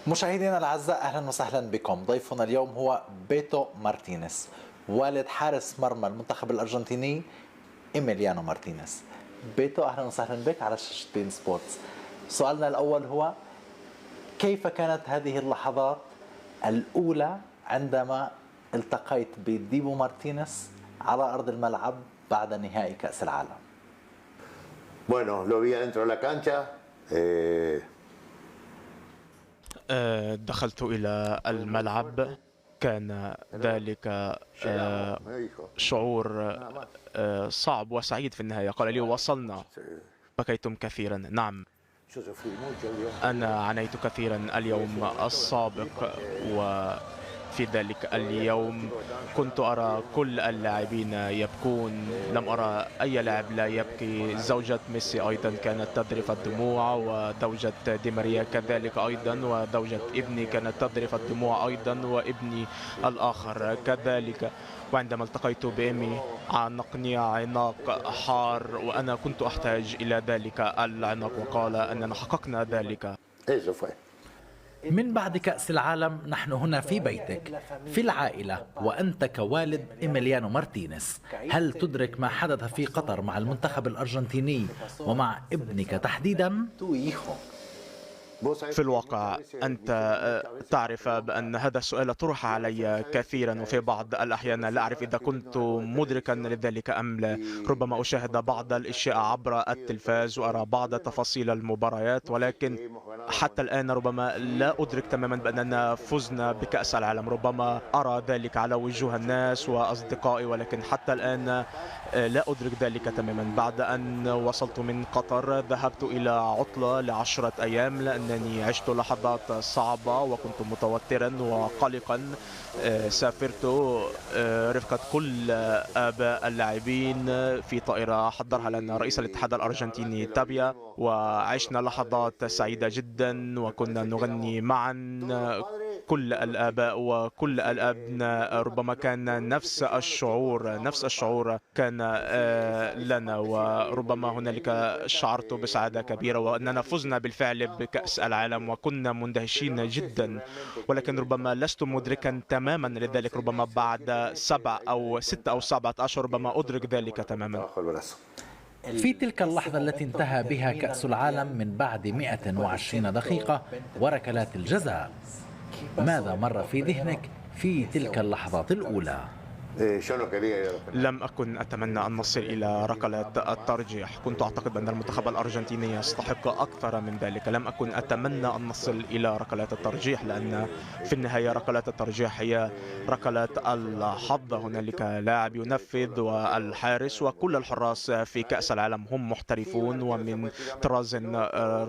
مشاهدينا الأعزاء، أهلا وسهلا بكم. ضيفنا اليوم هو بيتو مارتينيز، والد حارس مرمى المنتخب الأرجنتيني إيميليانو مارتينيز. بيتو، أهلا وسهلا بك على شاشة بين سبورتس. سؤالنا الأول هو: كيف كانت هذه اللحظات الأولى عندما التقيت بديبو مارتينيز على أرض الملعب بعد نهائي كأس العالم؟ Bueno, lo vi adentro de la cancha. دخلت إلى الملعب. كان ذلك شعور صعب وسعيد في النهاية. قال لي: وصلنا. بكيتم كثيرا. نعم، أنا عانيت كثيرا اليوم السابق، وفي ذلك اليوم كنت أرى كل اللاعبين يبكون. لم أرى أي لاعب لا يبكي. زوجة ميسي أيضا كانت تذرف الدموع، وزوجة دي ماريا كذلك أيضا، وزوجة ابني كانت تذرف الدموع أيضا، وابني الآخر كذلك. وعندما التقيت بإيمي عانقني عناق حار، وأنا كنت أحتاج إلى ذلك العناق، وقال أننا حققنا ذلك. من بعد كأس العالم نحن هنا في بيتك، في العائلة، وأنت كوالد إيميليانو مارتينيز. هل تدرك ما حدث في قطر مع المنتخب الأرجنتيني ومع ابنك تحديدا؟ في الواقع أنت تعرف بأن هذا السؤال طرح علي كثيرا، وفي بعض الأحيان لا أعرف إذا كنت مدركا لذلك أم لا. ربما أشاهد بعض الأشياء عبر التلفاز وأرى بعض تفاصيل المباريات، ولكن حتى الآن ربما لا أدرك تماما بأننا فزنا بكأس العالم. ربما أرى ذلك على وجوه الناس وأصدقائي، ولكن حتى الآن لا أدرك ذلك تماما. بعد أن وصلت من قطر ذهبت إلى عطلة ل10 أيام، لأنني عشت لحظات صعبة وكنت متوترا وقلقا. سافرت رفقة كل آباء اللاعبين في طائرة حضرها لنا رئيس الاتحاد الأرجنتيني تابيا، وعشنا لحظات سعيدة جدا وكنا نغني معا كل الآباء وكل الأبناء. ربما كان نفس الشعور كان لنا، وربما هنالك شعرت بسعادة كبيرة وأننا فزنا بالفعل بكأس العالم، وكنا مندهشين جدا، ولكن ربما لست مدركا تماما لذلك. ربما بعد 7 أو 6 أو 7 أشهر ربما أدرك ذلك تماما. في تلك اللحظة التي انتهى بها كأس العالم من بعد 120 دقيقة وركلات الجزاء، ماذا مر في ذهنك في تلك اللحظات الأولى؟ لم أكن أتمنى أن نصل إلى ركلات الترجيح. كنت أعتقد أن المنتخب الأرجنتيني يستحق أكثر من ذلك. لم أكن أتمنى أن نصل إلى ركلات الترجيح، لأن في النهاية ركلات الترجيح هي ركلات الحظ. هنالك لاعب ينفذ والحارس، وكل الحراس في كأس العالم هم محترفون ومن طراز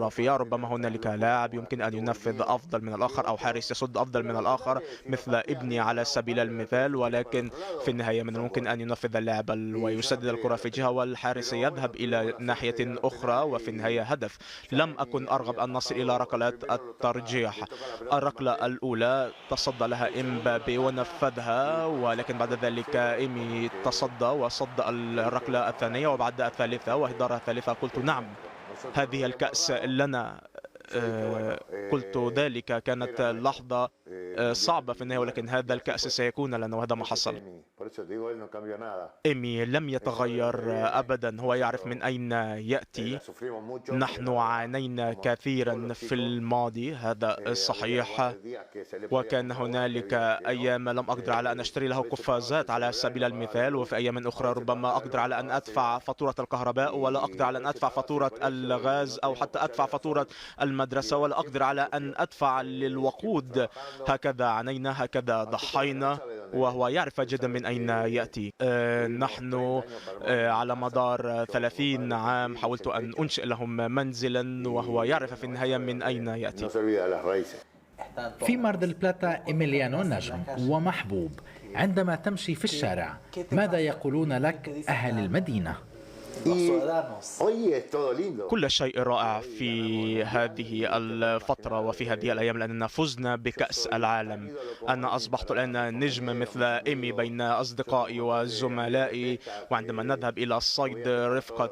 رفيع. ربما هنالك لاعب يمكن أن ينفذ أفضل من الآخر، أو حارس يصد أفضل من الآخر مثل ابني على سبيل المثال، ولكن في النهاية من الممكن أن ينفذ اللاعب ويسدد الكرة في جهة والحارس يذهب إلى ناحية أخرى، وفي النهاية هدف. لم أكن أرغب أن نصل إلى ركلات الترجيح. الركلة الأولى تصدى لها إمبابي ونفذها، ولكن بعد ذلك إيمي تصدى وصد الركلة الثانية وبعد الثالثة وإهدارها الثالثة. قلت نعم، هذه الكأس لنا. قلت ذلك كانت لحظة صعبة في النهاية، ولكن هذا الكأس سيكون لنا، وهذا ما حصل. إيمي لم يتغير أبدا، هو يعرف من أين يأتي. نحن عانينا كثيرا في الماضي، هذا صحيح، وكان هنالك أيام لم أقدر على أن أشتري له قفازات على سبيل المثال، وفي أيام أخرى ربما أقدر على أن أدفع فاتورة الكهرباء، ولا أقدر على أن أدفع فاتورة الغاز، أو حتى أدفع فاتورة المدرسة، ولا أقدر على أن أدفع للوقود. هكذا عانينا، هكذا ضحينا، وهو يعرف جدا من أين يأتي. نحن على مدار 30 عام حاولت أن أنشئ لهم منزلا، وهو يعرف في النهاية من أين يأتي. في مار ديل بلاتا إيميليانو نجم ومحبوب. عندما تمشي في الشارع ماذا يقولون لك أهل المدينة؟ hoy es todo lindo. كل شيء رائع في هذه الفترة وفي هذه الأيام لأننا فزنا بكأس العالم. أنا أصبحت الآن نجم مثل إيمي بين أصدقائي وزملائي، وعندما نذهب إلى الصيد رفقة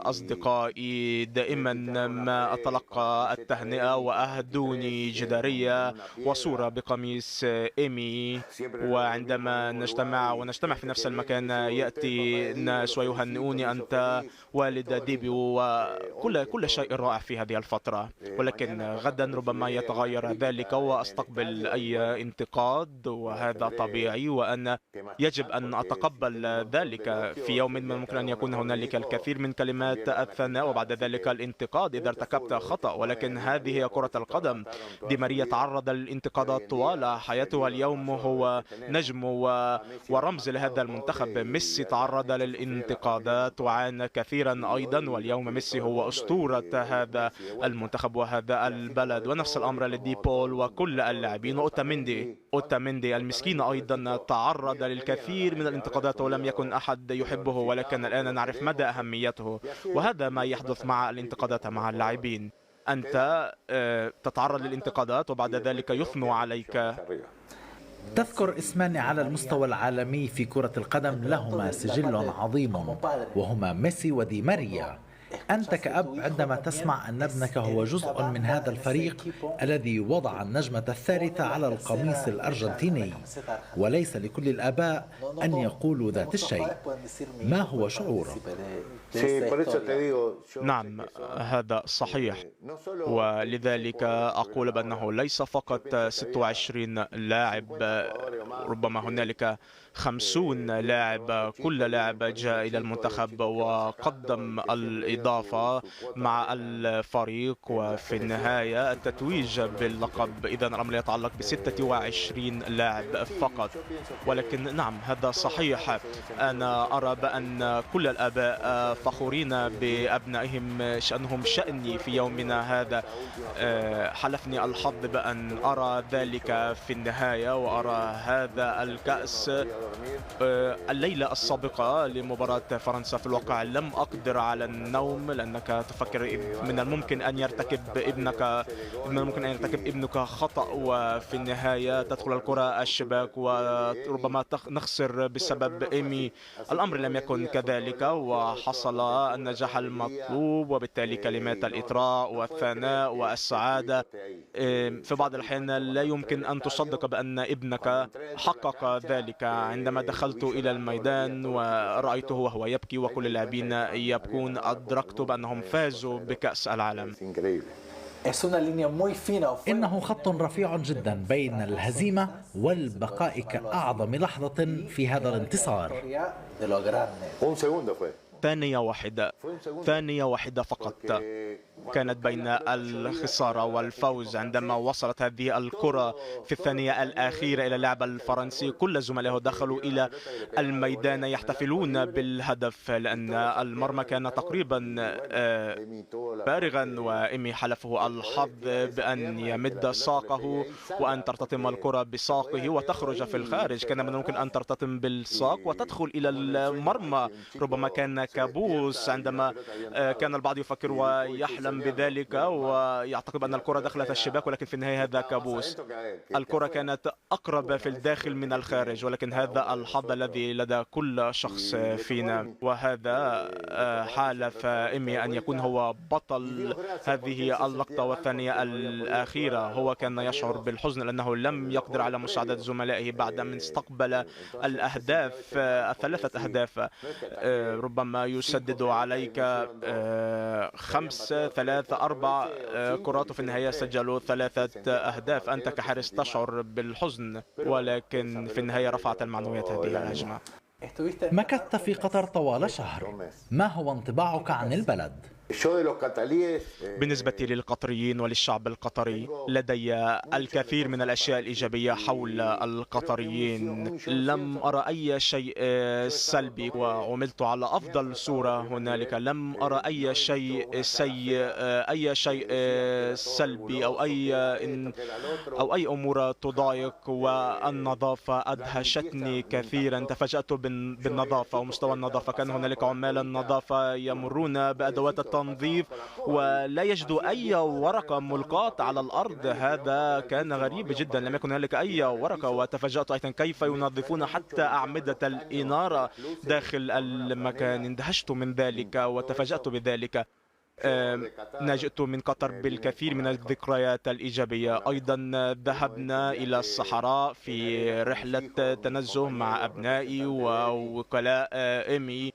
أصدقائي دائما ما أتلقى التهنئة وأهدوني جدارية وصورة بقميص إيمي، وعندما نجتمع في نفس المكان يأتي الناس ويهنئوني أنت والد ديبي، وكل شيء رائع في هذه الفترة. ولكن غدا ربما يتغير ذلك وأستقبل أي انتقاد، وهذا طبيعي وأنا يجب أن أتقبل ذلك. في يوم ما ممكن أن يكون هنالك الكثير من كلمات الثناء وبعد ذلك الانتقاد إذا ارتكبت خطأ، ولكن هذه هي كرة القدم. دي ماريا تعرض للانتقادات طوال حياته، اليوم هو نجم ورمز لهذا المنتخب. ميسي تعرض للانتقادات وعانى كثيرا أيضا، واليوم ميسي هو أسطورة هذا المنتخب وهذا البلد. ونفس الأمر لدي بول وكل اللاعبين. أوتاميندي المسكين أيضا تعرض للكثير من الانتقادات ولم يكن أحد يحبه، ولكن الآن نعرف مدى أهميته، وهذا ما يحدث مع الانتقادات مع اللاعبين. أنت تتعرض للانتقادات وبعد ذلك يثنوا عليك. تذكر اسمان على المستوى العالمي في كرة القدم لهما سجل عظيم، وهما ميسي ودي ماريا. أنت كأب عندما تسمع أن ابنك هو جزء من هذا الفريق الذي وضع النجمة الثالثة على القميص الأرجنتيني، وليس لكل الآباء أن يقولوا ذات الشيء، ما هو شعورك؟ نعم، هذا صحيح، ولذلك أقول بأنه ليس فقط 26 لاعب، ربما هنالك 50 لاعب. كل لاعب جاء إلى المنتخب وقدم الإضافة مع الفريق، وفي النهاية التتويج باللقب. إذن الأمر يتعلق ب26 لاعب فقط. ولكن نعم، هذا صحيح. أنا أرى بأن كل الآباء فخورين بأبنائهم، شأنهم شأني في يومنا هذا. حلفني الحظ بأن أرى ذلك في النهاية، وأرى هذا الكأس. الليلة السابقة لمباراة فرنسا في الواقع لم أقدر على النوم، لأنك تفكر من الممكن أن يرتكب ابنك خطأ، وفي النهاية تدخل الكرة الشباك وربما نخسر بسبب إيمي. الأمر لم يكن كذلك، وحصل النجاح المطلوب، وبالتالي كلمات الإطراء والثناء والسعادة. في بعض الأحيان لا يمكن أن تصدق بأن ابنك حقق ذلك. عندما دخلت إلى الميدان ورأيته وهو يبكي وكل اللاعبين يبكون، أدركت بأنهم فازوا بكأس العالم. إنه خط رفيع جدا بين الهزيمة والبقاء كأعظم لحظة في هذا الانتصار. ثانية واحدة فقط كانت بين الخسارة والفوز. عندما وصلت هذه الكرة في الثانية الأخيرة إلى اللاعب الفرنسي، كل زملائه دخلوا إلى الميدان يحتفلون بالهدف، لأن المرمى كان تقريبا فارغا، وإيمي حلفه الحظ بأن يمد ساقه وأن ترتطم الكرة بساقه وتخرج في الخارج. كان من الممكن أن ترتطم بالساق وتدخل إلى المرمى. ربما كان كابوس عندما كان البعض يفكر ويحلم بذلك ويعتقد أن الكرة دخلت الشباك، ولكن في النهاية هذا كابوس. الكرة كانت أقرب في الداخل من الخارج، ولكن هذا الحظ الذي لدى كل شخص فينا، وهذا حالف إيمي أن يكون هو بطل هذه اللقطة والثانية الأخيرة. هو كان يشعر بالحزن لأنه لم يقدر على مساعدة زملائه بعد من استقبل الأهداف، الثلاثة أهداف. ربما يسدد عليك 5 3 4 كرات، في النهاية سجلوا 3 أهداف. أنت كحارس تشعر بالحزن، ولكن في النهاية رفعت المعنويات هذه الهجمة. مكثت في قطر طوال شهر، ما هو انطباعك عن البلد؟ بالنسبة للقطريين وللشعب القطري لدي الكثير من الأشياء الإيجابية حول القطريين. لم أرى أي شيء سلبي وعملت على أفضل صورة هنالك. لم أرى أي شيء سيء، أي شيء سلبي أو أي أمور تضايق. والنظافة أدهشتني كثيرا. تفاجأت بالنظافة ومستوى النظافة. كان هنالك عمال النظافة يمرون بأدوات التنظيف ولا يجدوا أي ورقة ملقاة على الأرض. هذا كان غريب جدا. لم يكن هنالك أي ورقة. وتفاجأت أيضا كيف ينظفون حتى أعمدة الإنارة داخل المكان. اندهشت من ذلك وتفاجأت بذلك. جئت من قطر بالكثير من الذكريات الإيجابية. أيضا ذهبنا إلى الصحراء في رحلة تنزه مع أبنائي ووكلاء إيمي،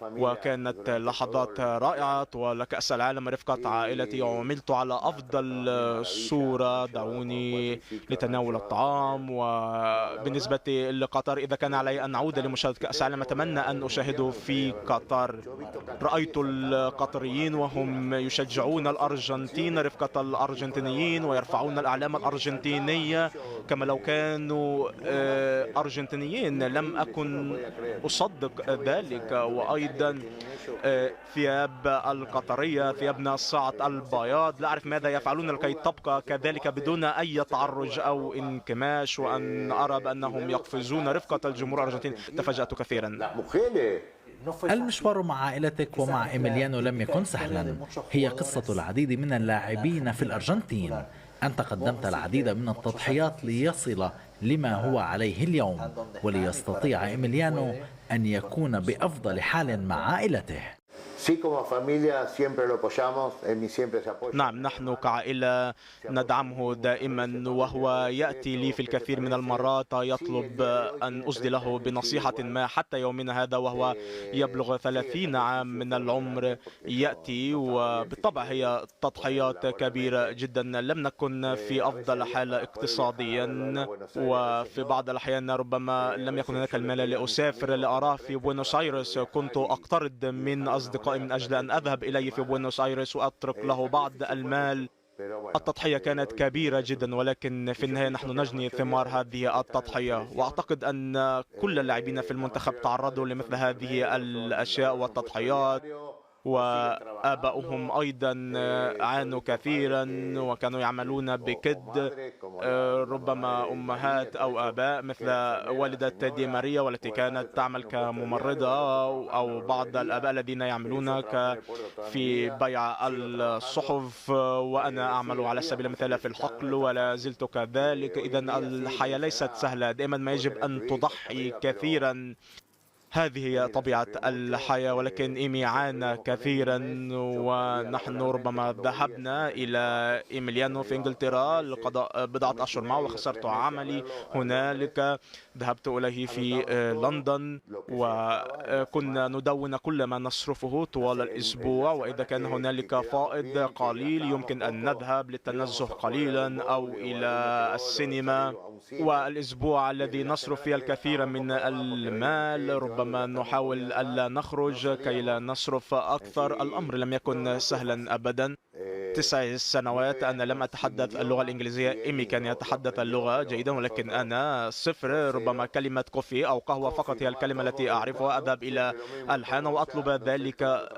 وكانت لحظات رائعة طوال كأس العالم رفقة عائلتي. وعملت على أفضل صورة. دعوني لتناول الطعام. وبالنسبة لقطر، إذا كان علي أن أعود لمشاهدة كأس العالم أتمنى أن أشاهده في قطر. رأيت القطريين وهم يشجعون الأرجنتين رفقة الأرجنتينيين ويرفعون الأعلام الأرجنتينية كما لو كانوا أرجنتينيين. لم أكن أصدق ذلك. وأيضا ثياب القطرية، ثيابنا الصاعد البياض، لا أعرف ماذا يفعلون لكي تبقى كذلك بدون أي تعرج أو انكماش. وأن أرى بأنهم يقفزون رفقة الجمهور الأرجنتيني. تفاجأت كثيرا. المشوار مع عائلتك ومع إيميليانو لم يكن سهلا. هي قصة العديد من اللاعبين في الأرجنتين. أنت قدمت العديد من التضحيات ليصل لما هو عليه اليوم، وليستطيع إيميليانو أن يكون بأفضل حال مع عائلته. نعم، نحن كعائلة ندعمه دائما. وهو يأتي لي في الكثير من المرات يطلب أن أسدي له بنصيحة ما. حتى يومنا هذا وهو يبلغ 30 عام من العمر يأتي. وبالطبع هي تضحيات كبيرة جدا. لم نكن في أفضل حالة اقتصاديا، وفي بعض الأحيان ربما لم يكن هناك المال لأسافر لأراه في بوينوس آيرس. كنت أقترض من أصدقائي من أجل أن أذهب إليه في بوينوس آيرس وأترك له بعض المال. التضحية كانت كبيرة جدا، ولكن في النهاية نحن نجني ثمار هذه التضحية. وأعتقد أن كل اللاعبين في المنتخب تعرضوا لمثل هذه الأشياء والتضحيات. وآباؤهم أيضا عانوا كثيرا وكانوا يعملون بكد. ربما أمهات أو آباء مثل والدة دي ماريا والتي كانت تعمل كممرضة، أو بعض الآباء الذين يعملون في بيع الصحف، وأنا أعمل على سبيل المثال في الحقل ولا زلت كذلك. إذن الحياة ليست سهلة. دائما ما يجب أن تضحي كثيرا. هذه هي طبيعة الحياة. ولكن إيمي عانى كثيرا. ونحن ربما ذهبنا إلى إيميليانو في إنجلترا لقضاء بضعة أشهر معه وخسرت عملي هنالك. ذهبت إليه في لندن وكنا ندون كل ما نصرفه طوال الأسبوع. وإذا كان هنالك فائض قليل يمكن أن نذهب للتنزه قليلا أو إلى السينما. والأسبوع الذي نصرف فيه الكثير من المال ربما نحاول ألا نخرج كي لا نصرف أكثر. الأمر لم يكن سهلا أبدا. 9 سنوات أنا لم أتحدث اللغة الإنجليزية. إيمي كان يتحدث اللغة جيدا ولكن أنا صفر. ربما كلمة كوفي أو قهوة فقط هي الكلمة التي أعرفها. أذهب إلى الحانة وأطلب ذلك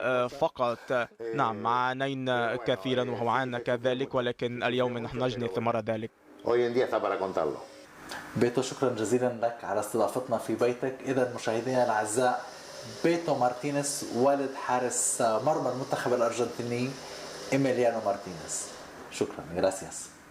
فقط. نعم، عانينا كثيرا وهو عانى كذلك، ولكن اليوم نحن نجني ثمار ذلك. بيتو، شكرا جزيلا لك على استضافتنا في بيتك. إذا مشاهدينا الأعزاء، بيتو مارتينيز والد حارس مرمى المنتخب الأرجنتيني إيميليانو مارتينيز. شكرا. gracias.